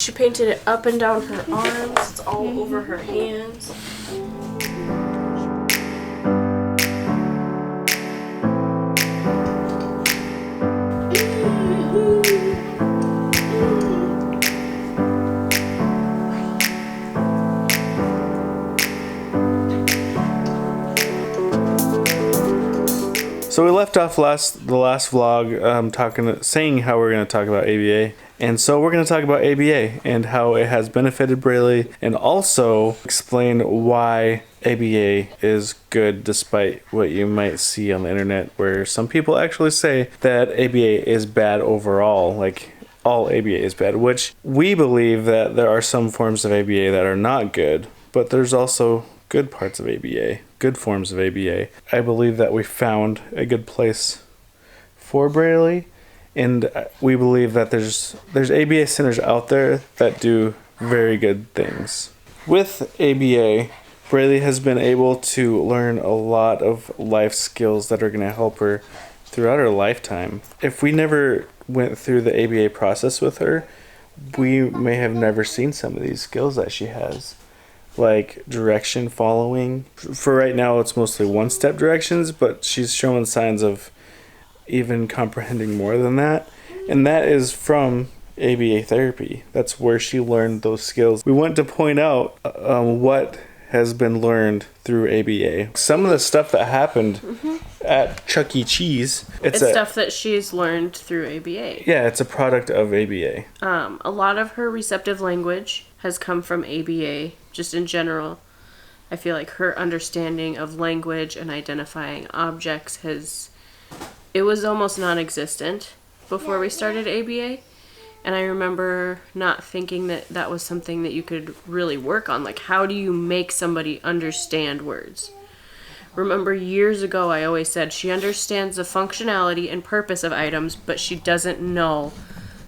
She painted it up and down her arms. It's all over her hands. So we left off the last vlog saying how we're going to talk about ABA. And so we're going to talk about ABA and how it has benefited Braylee, and also explain why ABA is good despite what you might see on the internet, where some people actually say that ABA is bad overall, like all ABA is bad, which we believe that there are some forms of ABA that are not good, but there's also good parts of ABA, good forms of ABA. I believe that we found a good place for Braylee. And we believe that there's ABA centers out there that do very good things. With ABA, Braylee has been able to learn a lot of life skills that are going to help her throughout her lifetime. If we never went through the ABA process with her, we may have never seen some of these skills that she has. Like direction following. For right now, it's mostly one-step directions, but she's showing signs of even comprehending more than that, and that is from ABA therapy. That's where she learned those skills. We want to point out what has been learned through ABA. Some of the stuff that happened at Chuck E. Cheese, it's stuff that she's learned through ABA. Yeah, it's a product of ABA. A lot of her receptive language has come from ABA, just in general. I feel like her understanding of language and identifying objects it was almost non-existent before we started ABA, and I remember not thinking that that was something that you could really work on. Like, how do you make somebody understand words? Remember years ago I always said she understands the functionality and purpose of items, but she doesn't know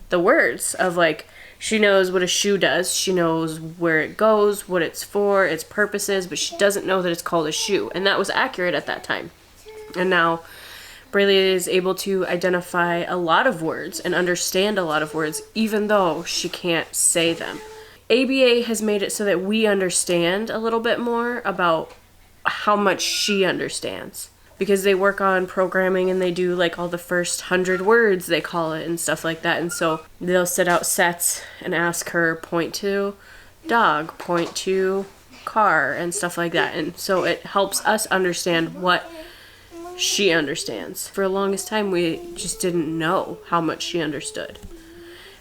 the words of, like, she knows what a shoe does, she knows where it goes, what it's for, its purposes, but she doesn't know that it's called a shoe, and that was accurate at that time. And now Braylee is able to identify a lot of words and understand a lot of words, even though she can't say them. ABA has made it so that we understand a little bit more about how much she understands, because they work on programming and they do like all the first 100 words, they call it, and stuff like that. And so they'll set out sets and ask her, point to dog, point to car, and stuff like that. And so it helps us understand what she understands. For the longest time, we just didn't know how much she understood.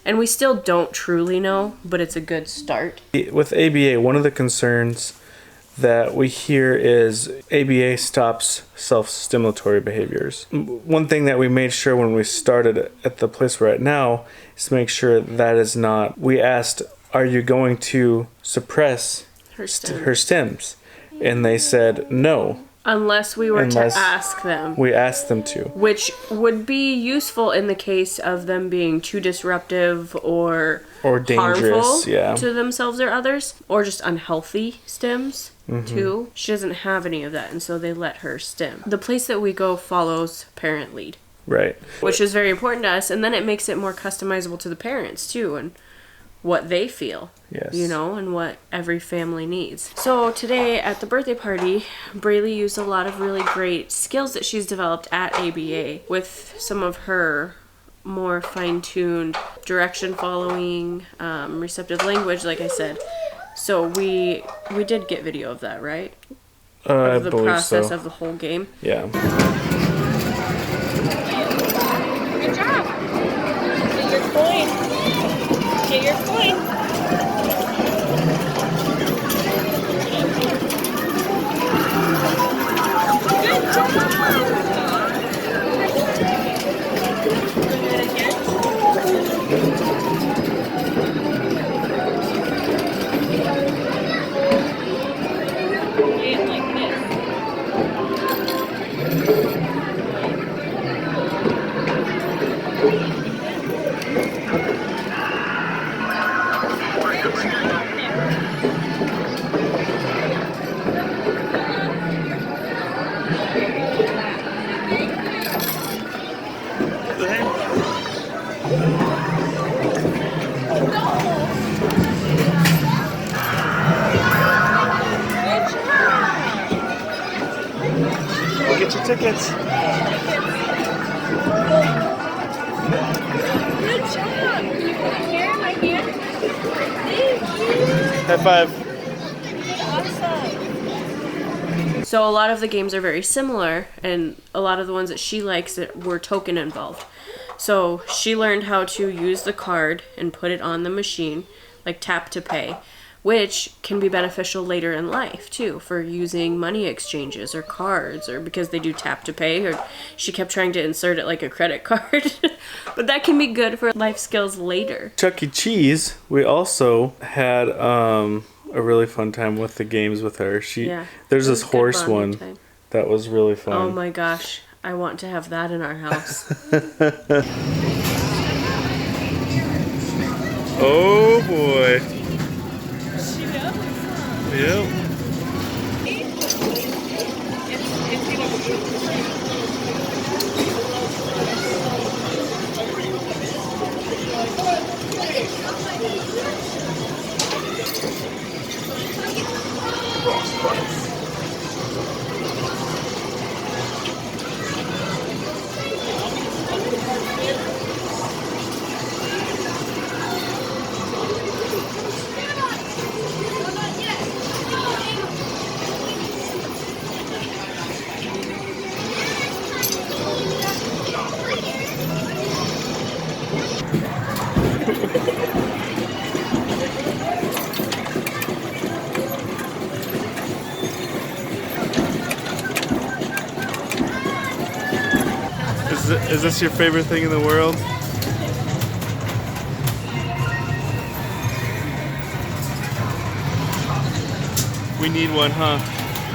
And we still don't truly know, but it's a good start. With ABA, one of the concerns that we hear is ABA stops self-stimulatory behaviors. One thing that we made sure when we started at the place we're at now is to make sure that is not... We asked, are you going to suppress her stems? And they said no. Unless we were to ask them. We asked them to. Which would be useful in the case of them being too disruptive or dangerous, harmful to themselves or others. Or just unhealthy stems, too. She doesn't have any of that, and so they let her stem. The place that we go follows parent lead. Right. Which is very important to us, and then it makes it more customizable to the parents, too, and what they feel. Yes. You know, and what every family needs. So today at the birthday party, Braylee used a lot of really great skills that she's developed at ABA with some of her more fine-tuned direction following, receptive language, like I said. So we did get video of that, right? Of the process of the whole game. Yeah. Good job. Get your coin. Get your coin. tickets. Good job. Here, my hand. Thank you. High five. Awesome. So a lot of the games are very similar, and a lot of the ones that she likes were token involved. So she learned how to use the card and put it on the machine, like tap to pay, which can be beneficial later in life too, for using money exchanges or cards, or because they do tap to pay, or she kept trying to insert it like a credit card. But that can be good for life skills later. Chuck E. Cheese, we also had a really fun time with the games with her. There's this horse one that was really fun. Oh my gosh, I want to have that in our house. Oh boy. Yep. Is this your favorite thing in the world? We need one, huh?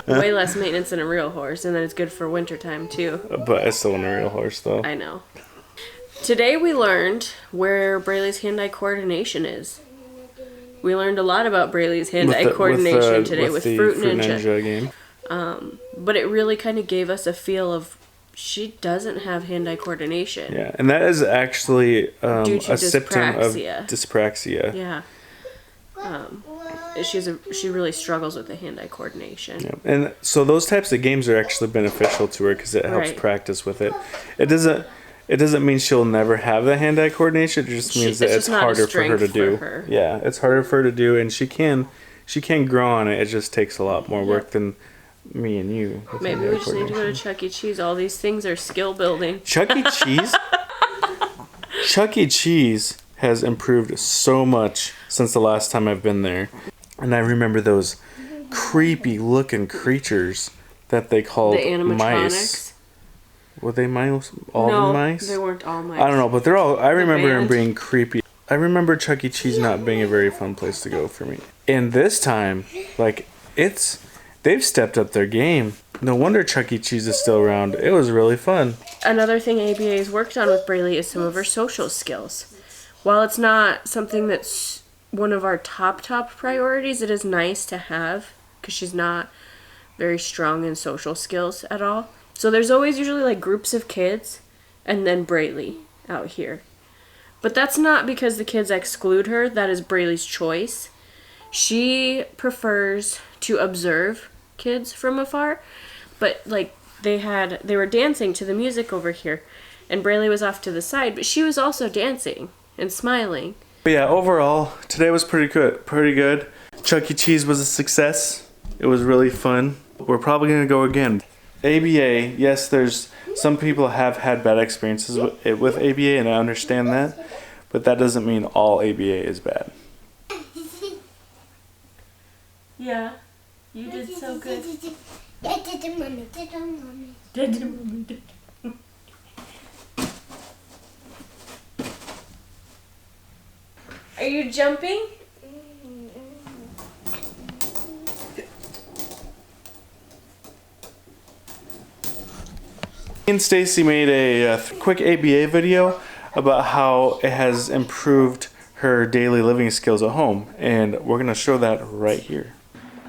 Way less maintenance than a real horse, and then it's good for wintertime too. But I still want a real horse though. I know. Today we learned where Braylee's hand-eye coordination is. We learned a lot about Braylee's hand-eye coordination today with Fruit Ninja game. But it really kind of gave us a feel of she doesn't have hand-eye coordination. Yeah, and that is actually due to a symptom of dyspraxia. Dyspraxia. Yeah. She really struggles with the hand-eye coordination. Yeah. And so those types of games are actually beneficial to her because it helps practice with it. It doesn't mean she'll never have the hand-eye coordination. It just means that it's harder for her to do. Yeah, it's harder for her to do, and she can grow on it. It just takes a lot more work than me and you. Maybe we just need to go to Chuck E. Cheese. All these things are skill building. Chuck E. Cheese? Chuck E. Cheese has improved so much since the last time I've been there. And I remember those creepy looking creatures that they called the animatronics. Mice. Were they mice? All no, the mice? They weren't all mice. I don't know, but they're all. I remember them being creepy. I remember Chuck E. Cheese not being a very fun place to go for me. And this time, like, they've stepped up their game. No wonder Chuck E. Cheese is still around. It was really fun. Another thing ABA has worked on with Braylee is some of her social skills. While it's not something that's one of our top priorities, it is nice to have because she's not very strong in social skills at all. So there's always usually like groups of kids and then Braylee out here. But that's not because the kids exclude her. That is Braylee's choice. She prefers to observe kids from afar. But like they were dancing to the music over here and Braylee was off to the side, but she was also dancing and smiling. But yeah, overall, today was pretty good. Chuck E. Cheese was a success. It was really fun. We're probably going to go again. ABA, yes, there's some people have had bad experiences with ABA, and I understand that. But that doesn't mean all ABA is bad. Yeah, you did so good. Are you jumping? Me and Stacy made a quick ABA video about how it has improved her daily living skills at home, and we're going to show that right here.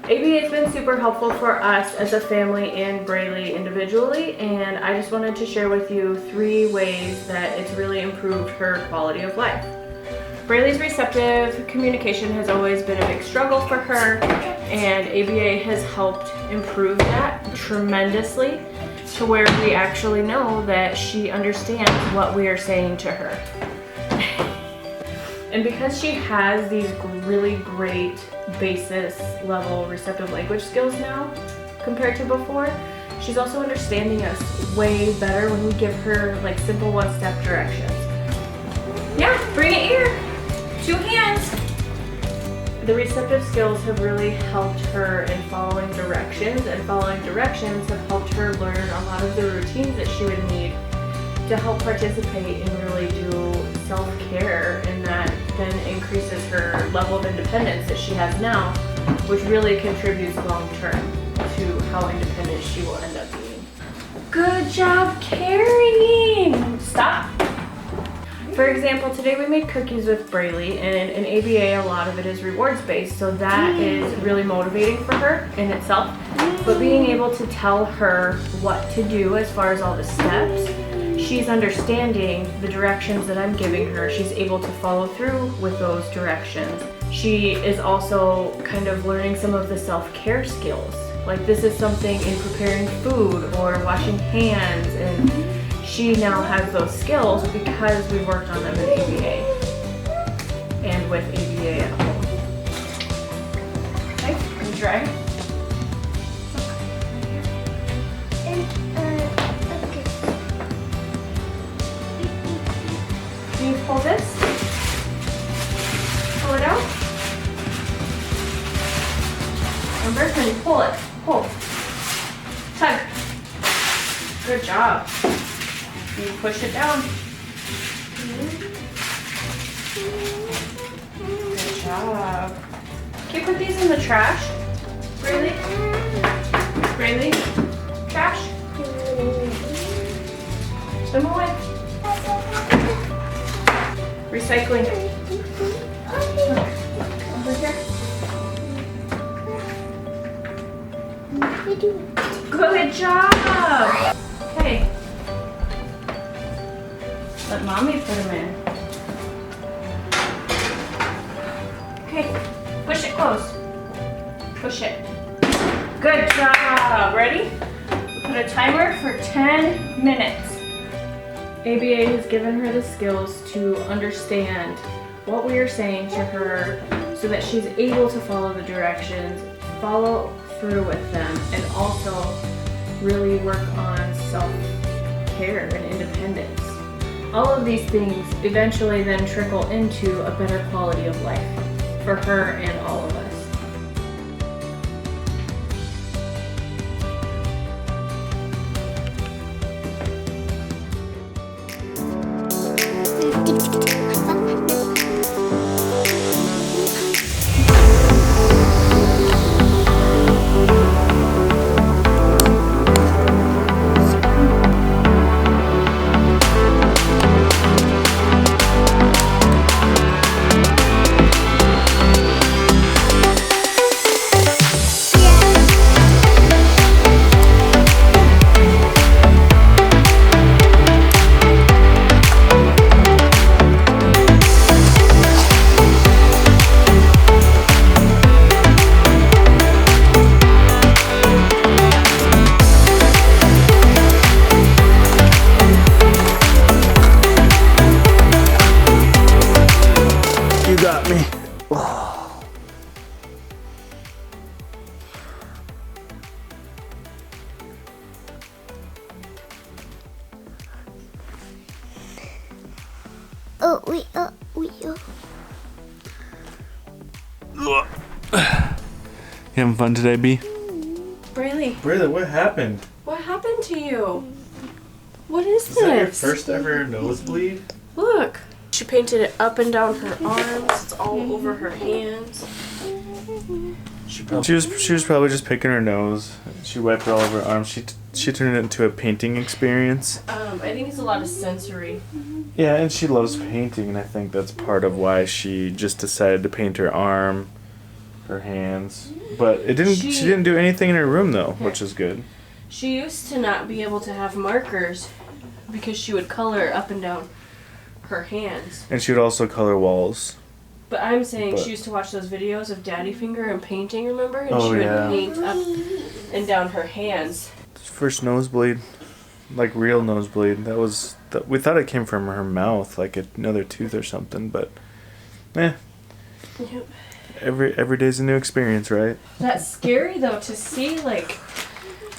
ABA has been super helpful for us as a family and Braylee individually, and I just wanted to share with you 3 ways that it's really improved her quality of life. Braylee's receptive communication has always been a big struggle for her, and ABA has helped improve that tremendously. to where we actually know that she understands what we are saying to her. And because she has these really great basis level receptive language skills now compared to before, she's also understanding us way better when we give her like simple one-step directions. Yeah, bring it here. 2 hands. The receptive skills have really helped her in following directions, and following directions have helped her learn a lot of the routines that she would need to help participate and really do self-care, and that then increases her level of independence that she has now, which really contributes long-term to how independent she will end up being. Good job carrying! Stop! For example, today we made cookies with Braylee, and in ABA a lot of it is rewards based, so that is really motivating for her in itself. But being able to tell her what to do as far as all the steps, she's understanding the directions that I'm giving her. She's able to follow through with those directions. She is also kind of learning some of the self-care skills. Like this is something in preparing food or washing hands, and she now has those skills because we worked on them in ABA and with ABA at home. Okay, can you try? Can you pull this? Pull it out? Remember, can you pull it? Pull. Tug. Good job. You push it down. Good job. Can you put these in the trash? Really? Really? Trash? Put them away. Recycling. Over here. Good job. Okay. Let mommy put them in. Okay, push it close. Push it. Good job. Ready? Put a timer for 10 minutes. ABA has given her the skills to understand what we are saying to her so that she's able to follow the directions, follow through with them, and also really work on self-care and independence. All of these things eventually then trickle into a better quality of life for her and all of us. You having fun today, B? Braylee, Braylee, what happened? what happened to you? What is this? Is that your first ever nosebleed? Look. She painted it up and down her arms. It's all over her hands. She was probably just picking her nose. She wiped it all over her arms. She turned it into a painting experience. I think it's a lot of sensory. Yeah, and she loves painting, and I think that's part of why she just decided to paint her arm, her hands. But it didn't. She didn't do anything in her room though, which is good. She used to not be able to have markers because she would color up and down her hands. And she would also color walls. But I'm saying she used to watch those videos of Daddy Finger and painting, remember? And Oh, she would yeah. paint up and down her hands. First nosebleed. like real nosebleed. We thought it came from her mouth, like another tooth or something, but Yep. every day's a new experience, right? That's scary though to see, like.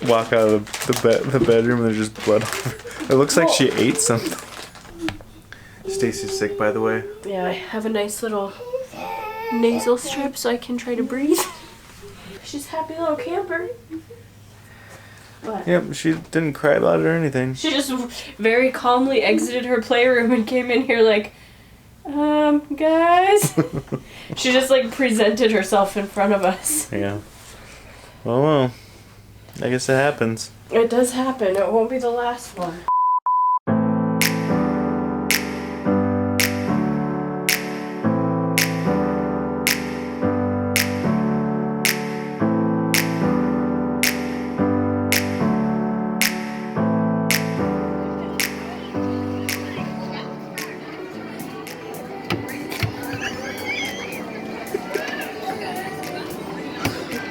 Walk out of the bedroom and there's just blood. It looks like she ate something. Stacy's sick, by the way. Yeah, I have a nice little nasal strip so I can try to breathe. She's a happy little camper. But Yep, she didn't cry about it or anything. she just very calmly exited her playroom and came in here like, guys. She just like presented herself in front of us. Yeah. Well, I guess it happens. It does happen. It won't be the last one.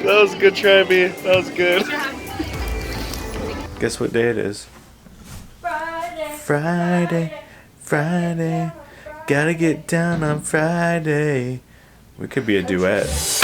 That was a good try, B. That was good. Guess what day it is? Friday. Gotta get down on Friday. We could be a duet.